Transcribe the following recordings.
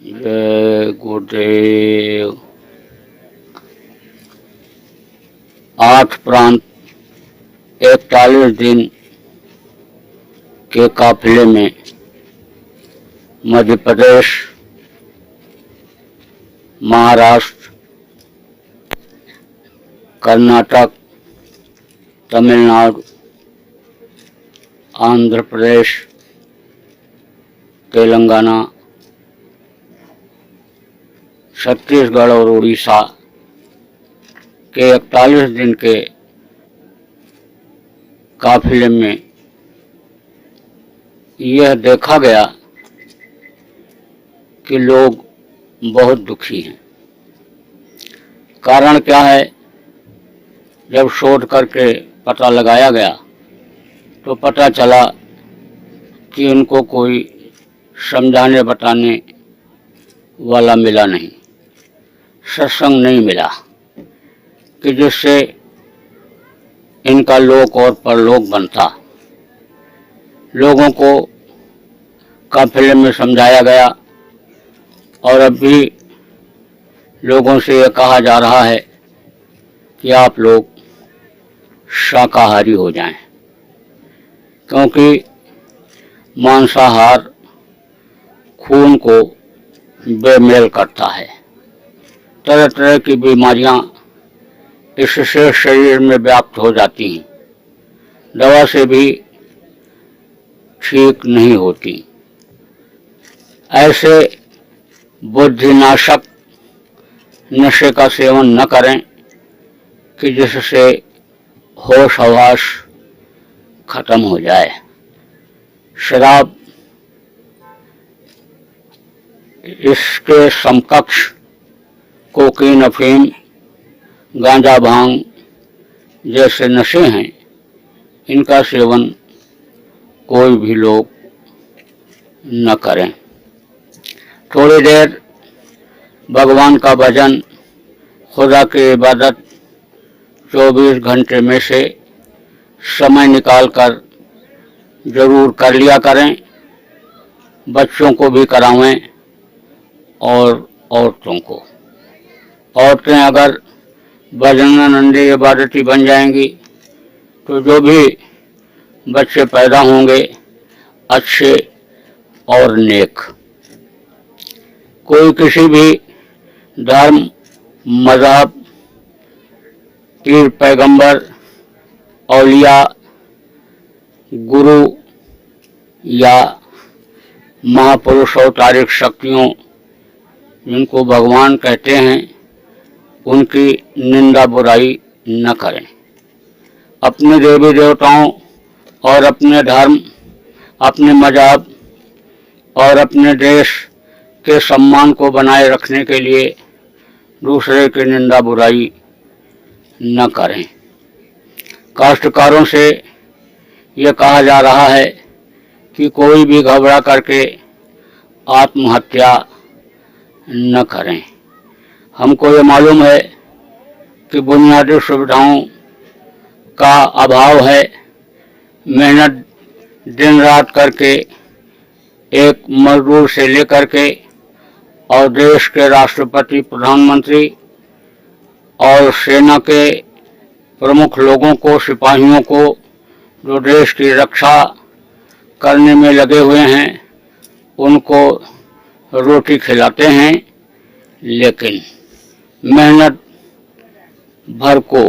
जय गुरुदेव। 8 प्रांत 41 दिन के काफिले में मध्य प्रदेश, महाराष्ट्र, कर्नाटक, तमिलनाडु, आंध्र प्रदेश, तेलंगाना, छत्तीसगढ़ और उड़ीसा के 41 दिन के काफिले में यह देखा गया कि लोग बहुत दुखी हैं। कारण क्या है? जब शोध करके पता लगाया गया तो पता चला कि उनको कोई समझाने बताने वाला मिला नहीं, सत्संग नहीं मिला कि जिससे इनका लोक और परलोक बनता। लोगों को काफिले में समझाया गया और अब भी लोगों से यह कहा जा रहा है कि आप लोग शाकाहारी हो जाएं, क्योंकि मांसाहार खून को बेमेल करता है। तरह तरह की बीमारियां इससे शरीर में व्याप्त हो जाती हैं, दवा से भी ठीक नहीं होती। ऐसे बुद्धिनाशक नशे का सेवन न करें कि जिससे होश हवास खत्म हो जाए। शराब इसके समकक्ष कोकीन, अफीम, गांजा, भांग जैसे नशे हैं। इनका सेवन कोई भी लोग न करें। थोड़ी देर भगवान का भजन, खुदा की इबादत 24 घंटे में से समय निकालकर जरूर कर लिया करें। बच्चों को भी करावें और औरतों को। औरतें अगर भजनानंदी इबादती बन जाएंगी तो जो भी बच्चे पैदा होंगे अच्छे और नेक। कोई किसी भी धर्म, मजहब, पीर, पैगंबर, औलिया, गुरु या महापुरुष अवतारिक शक्तियों जिनको भगवान कहते हैं, उनकी निंदा बुराई न करें। अपने देवी देवताओं और अपने धर्म, अपने मजहब और अपने देश के सम्मान को बनाए रखने के लिए दूसरे की निंदा बुराई न करें। काश्तकारों से ये कहा जा रहा है कि कोई भी घबरा करके आत्महत्या न करें। हमको ये मालूम है कि बुनियादी सुविधाओं का अभाव है। मेहनत दिन रात करके एक मजदूर से लेकर के और देश के राष्ट्रपति, प्रधानमंत्री और सेना के प्रमुख लोगों को, सिपाहियों को जो देश की रक्षा करने में लगे हुए हैं, उनको रोटी खिलाते हैं, लेकिन मेहनत भर को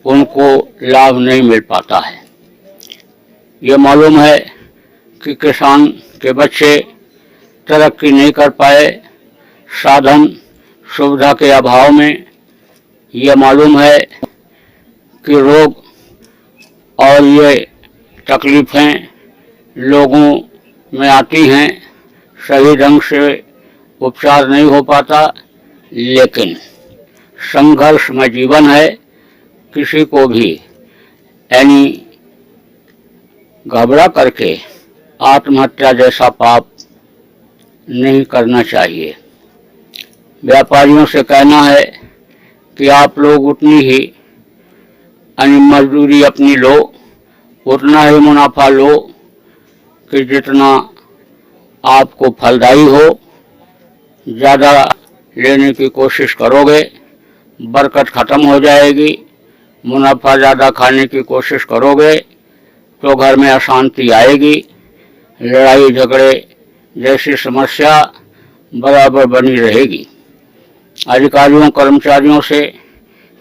उनको लाभ नहीं मिल पाता है। ये मालूम है कि किसान के बच्चे तरक्की नहीं कर पाए साधन सुविधा के अभाव में। ये मालूम है कि रोग और ये तकलीफ़ें लोगों में आती हैं, सही ढंग से उपचार नहीं हो पाता। लेकिन संघर्षमय जीवन है, किसी को भी यानी घबरा करके आत्महत्या जैसा पाप नहीं करना चाहिए। व्यापारियों से कहना है कि आप लोग उतनी ही मजदूरी अपनी लो, उतना ही मुनाफा लो कि जितना आपको फलदायी हो। ज़्यादा लेने की कोशिश करोगे, बरकत ख़त्म हो जाएगी। मुनाफा ज़्यादा खाने की कोशिश करोगे तो घर में अशांति आएगी। लड़ाई झगड़े जैसी समस्या बराबर बनी रहेगी। अधिकारियों कर्मचारियों से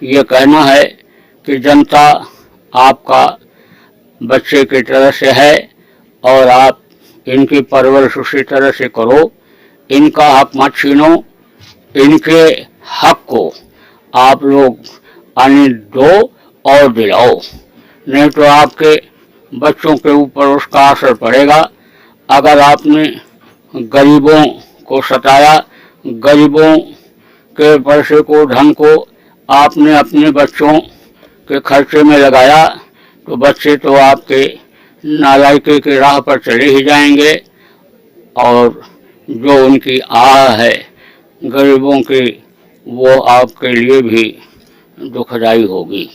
ये कहना है कि जनता आपका बच्चे की तरह से है और आप इनकी परवरिश उसी तरह से करो। इनका हक मत छीनो, इनके हक को आप लोग आने दो और दिलाओ, नहीं तो आपके बच्चों के ऊपर उसका असर पड़ेगा। अगर आपने गरीबों को सताया, गरीबों के पैसे को, धन को आपने अपने बच्चों के खर्चे में लगाया, तो बच्चे तो आपके नालायकी की राह पर चले ही जाएंगे और जो उनकी आह है गरीबों की, वो आपके लिए भी दुखदायी होगी।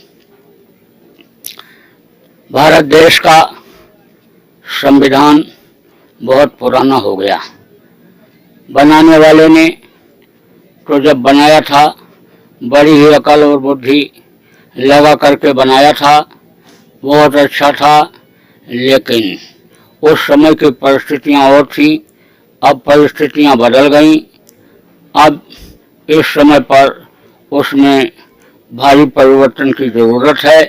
भारत देश का संविधान बहुत पुराना हो गया। बनाने वाले ने तो जब बनाया था बड़ी ही अकल और बुद्धि लगा करके बनाया था, बहुत अच्छा था, लेकिन उस समय की परिस्थितियां और थी। अब परिस्थितियां बदल गईं। अब इस समय पर उसमें भारी परिवर्तन की ज़रूरत है।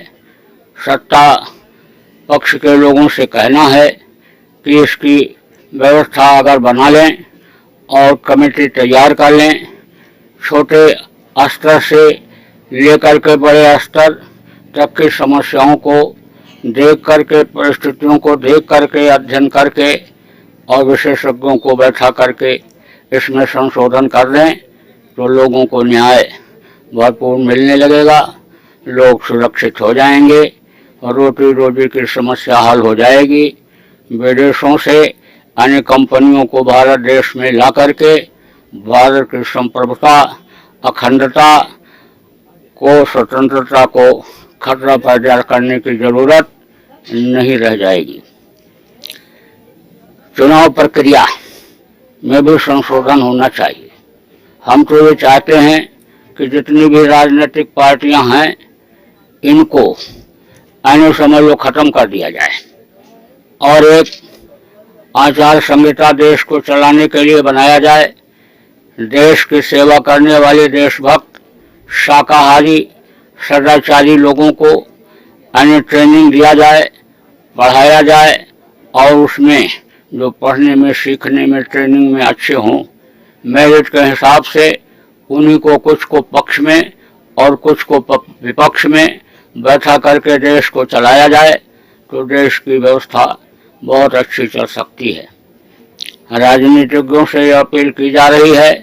सत्ता पक्ष के लोगों से कहना है कि इसकी व्यवस्था अगर बना लें और कमेटी तैयार कर लें, छोटे स्तर से लेकर के बड़े स्तर तक की समस्याओं को देख करके, परिस्थितियों को देख करके, अध्ययन करके और विशेषज्ञों को बैठा करके इसमें संशोधन कर दें तो लोगों को न्याय भरपूर मिलने लगेगा, लोग सुरक्षित हो जाएंगे और रोटी रोजी की समस्या हल हो जाएगी। विदेशों से अन्य कंपनियों को भारत देश में ला करके भारत की संप्रभुता, अखंडता को, स्वतंत्रता को खतरा पैदा करने की जरूरत नहीं रह जाएगी। चुनाव प्रक्रिया में भी संशोधन होना चाहिए। हम तो ये चाहते हैं कि जितनी भी राजनीतिक पार्टियां हैं इनको आने समय लो खत्म कर दिया जाए और एक आचार संहिता देश को चलाने के लिए बनाया जाए। देश की सेवा करने वाले देशभक्त, शाकाहारी, सदाचारी लोगों को अन्य ट्रेनिंग दिया जाए, पढ़ाया जाए और उसमें जो पढ़ने में, सीखने में, ट्रेनिंग में अच्छे हों, मेरिट के हिसाब से उन्हीं को कुछ को पक्ष में और कुछ को विपक्ष में बैठा करके देश को चलाया जाए तो देश की व्यवस्था बहुत अच्छी चल सकती है। राजनीतिज्ञों से यह अपील की जा रही है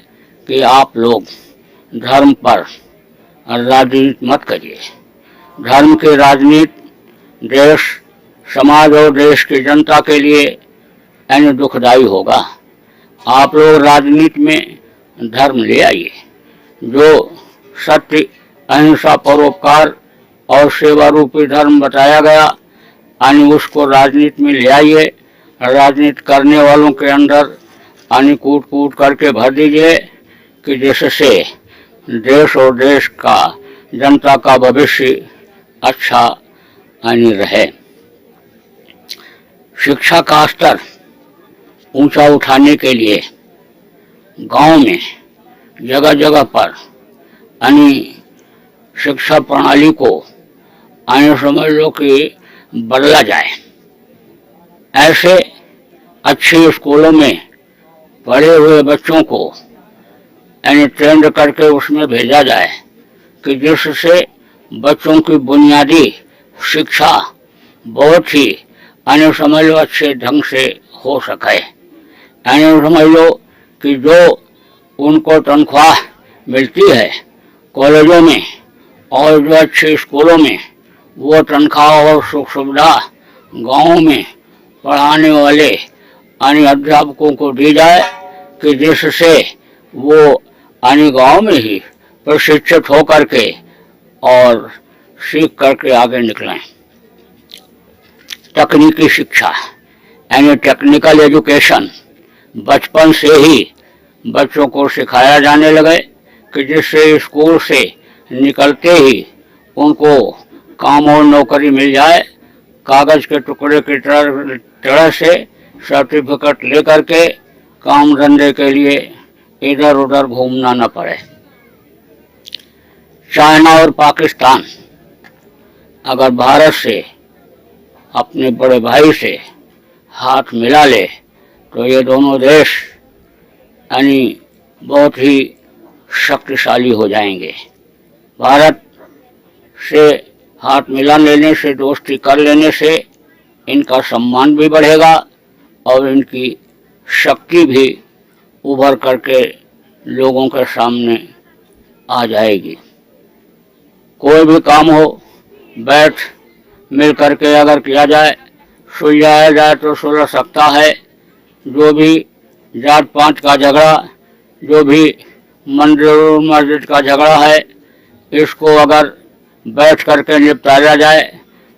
कि आप लोग धर्म पर राजनीति मत करिए। धर्म की राजनीति देश, समाज और देश की जनता के लिए अन्य दुखदायी होगा। आप लोग राजनीति में धर्म ले आइए। जो सत्य, अहिंसा, परोपकार और सेवा रूपी धर्म बताया गया, यानी उसको राजनीति में ले आइए। राजनीति करने वालों के अंदर यानी कूट कूट करके भर दीजिए कि जिससे देश और देश का, जनता का भविष्य अच्छा यानी रहे। शिक्षा का स्तर ऊंचा उठाने के लिए गांव में जगह जगह पर यानी शिक्षा प्रणाली को आने समझ लो कि बदला जाए। ऐसे अच्छे स्कूलों में पढ़े हुए बच्चों को यानी ट्रेंड करके उसमें भेजा जाए कि जिससे बच्चों की बुनियादी शिक्षा बहुत ही यानी समझ लो अच्छे ढंग से हो सके। यानी समझ लो कि जो उनको तनख्वाह मिलती है कॉलेजों में और जो अच्छे स्कूलों में, वो तनख्वाह और सुख सुविधा गाँव में पढ़ाने वाले यानी अध्यापकों को दी जाए कि जिससे वो यानी गाँव में ही प्रशिक्षित हो करके और सीख करके आगे निकलें। तकनीकी शिक्षा यानी टेक्निकल एजुकेशन बचपन से ही बच्चों को सिखाया जाने लगे कि जिससे स्कूल से निकलते ही उनको काम और नौकरी मिल जाए, कागज के टुकड़े की तरह से सर्टिफिकेट लेकर के काम धंधे के लिए इधर उधर घूमना न पड़े। चाइना और पाकिस्तान अगर भारत से अपने बड़े भाई से हाथ मिला ले तो ये दोनों देश यानी बहुत ही शक्तिशाली हो जाएंगे। भारत से हाथ मिला लेने से, दोस्ती कर लेने से इनका सम्मान भी बढ़ेगा और इनकी शक्ति भी उभर करके लोगों के सामने आ जाएगी। कोई भी काम हो बैठ मिल करके अगर किया जाए, सुलझाया जाए तो सुलझ सकता है। जो भी जात पात का झगड़ा, जो भी मंदिर मस्जिद का झगड़ा है, इसको अगर बैठ करके निपटाया जाए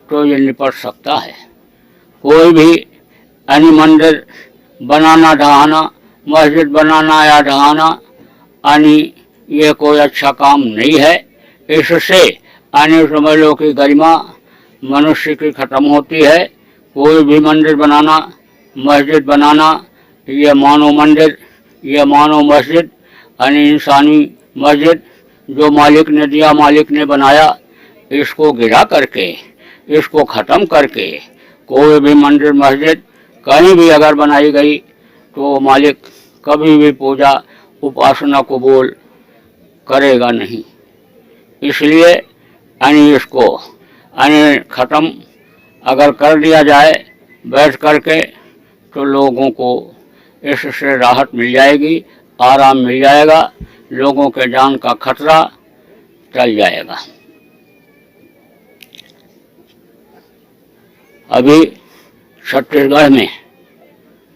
तो ये निपट सकता है। कोई भी यानी मंदिर बनाना ढहाना, मस्जिद बनाना या ढहाना यानी ये कोई अच्छा काम नहीं है। इससे यानी समझ लो कि गरिमा मनुष्य की खत्म होती है। कोई भी मंदिर बनाना, मस्जिद बनाना, ये मानो मंदिर, ये मानो मस्जिद यानी इंसानी मस्जिद जो मालिक ने दिया, मालिक ने बनाया, इसको गिरा करके, इसको ख़त्म करके कोई भी मंदिर मस्जिद कहीं भी अगर बनाई गई तो मालिक कभी भी पूजा उपासना कबूल करेगा नहीं। इसलिए यानी इसको यानी ख़त्म अगर कर दिया जाए बैठ करके तो लोगों को इससे राहत मिल जाएगी, आराम मिल जाएगा, लोगों के जान का खतरा टल जाएगा। अभी छत्तीसगढ़ में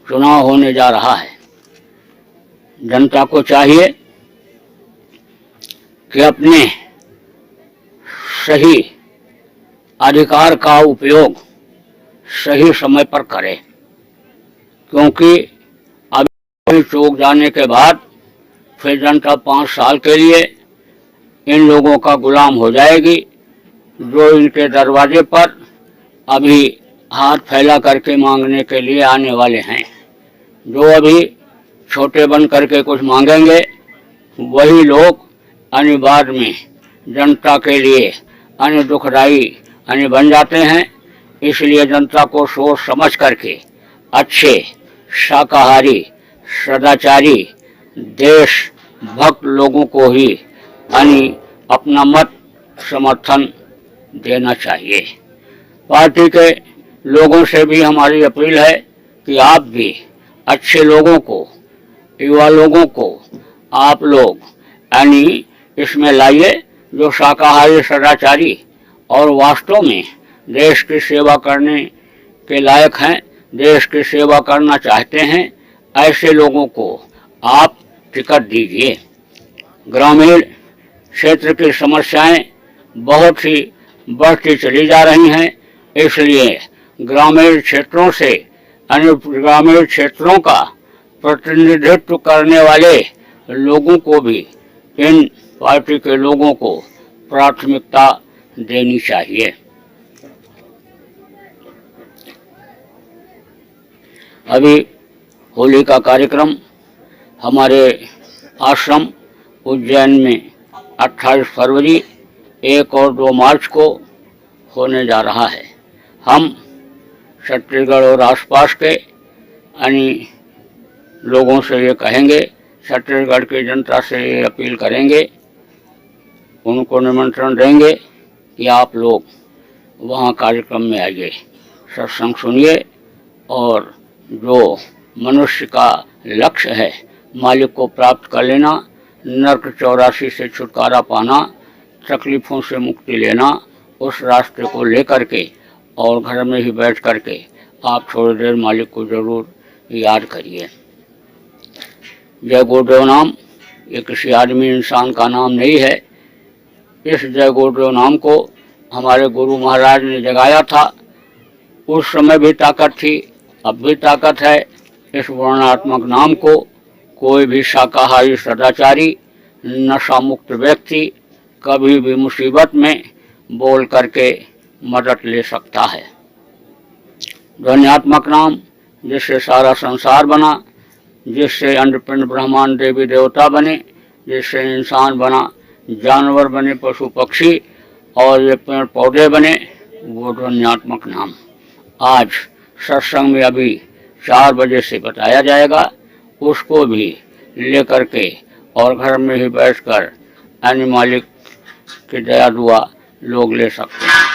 चुनाव होने जा रहा है। जनता को चाहिए कि अपने सही अधिकार का उपयोग सही समय पर करे, क्योंकि अभी चौक जाने के बाद फिर जनता 5 साल के लिए इन लोगों का गुलाम हो जाएगी, जो इनके दरवाजे पर अभी हाथ फैला करके मांगने के लिए आने वाले हैं। जो अभी छोटे बन करके कुछ मांगेंगे, वही लोग यानी बाद में जनता के लिए यानी दुखदाई यानी बन जाते हैं। इसलिए जनता को सोच समझ करके अच्छे शाकाहारी सदाचारी देशभक्त लोगों को ही यानी अपना मत समर्थन देना चाहिए। पार्टी के लोगों से भी हमारी अपील है कि आप भी अच्छे लोगों को, युवा लोगों को आप लोग यानी इसमें लाइए, जो शाकाहारी सदाचारी और वास्तव में देश की सेवा करने के लायक हैं, देश की सेवा करना चाहते हैं, ऐसे लोगों को आप टिकट दीजिए। ग्रामीण क्षेत्र की समस्याएं बहुत ही बढ़ती चली जा रही हैं, इसलिए ग्रामीण क्षेत्रों से यानी ग्रामीण क्षेत्रों का प्रतिनिधित्व करने वाले लोगों को भी इन पार्टी के लोगों को प्राथमिकता देनी चाहिए। अभी होली का कार्यक्रम हमारे आश्रम उज्जैन में 28 फरवरी, 1 और 2 मार्च को होने जा रहा है। हम छत्तीसगढ़ और आसपास के यानी लोगों से ये कहेंगे, छत्तीसगढ़ की जनता से ये अपील करेंगे, उनको निमंत्रण देंगे कि आप लोग वहाँ कार्यक्रम में आइए, सत्संग सुनिए और जो मनुष्य का लक्ष्य है मालिक को प्राप्त कर लेना, नर्क 84 से छुटकारा पाना, तकलीफ़ों से मुक्ति लेना, उस रास्ते को लेकर के और घर में ही बैठ करके आप थोड़ी देर मालिक को ज़रूर याद करिए। जय गुरुदेव नाम ये किसी आदमी इंसान का नाम नहीं है। इस जय गुरुदेव नाम को हमारे गुरु महाराज ने जगाया था। उस समय भी ताकत थी, अब भी ताकत है। इस वर्णात्मक नाम को कोई भी शाकाहारी सदाचारी नशा मुक्त व्यक्ति कभी भी मुसीबत में बोल करके मदद ले सकता है। ध्वन्यात्मक नाम जिससे सारा संसार बना, जिससे अंडपिंड ब्रह्मांड देवी देवता बने, जिससे इंसान बना, जानवर बने, पशु पक्षी और ये पेड़ पौधे बने, वो ध्वन्यात्मक नाम आज सत्संग में अभी 4 बजे से बताया जाएगा। उसको भी लेकर के और घर में ही बैठकर अन्य मालिक की दया दुआ लोग ले सकते हैं।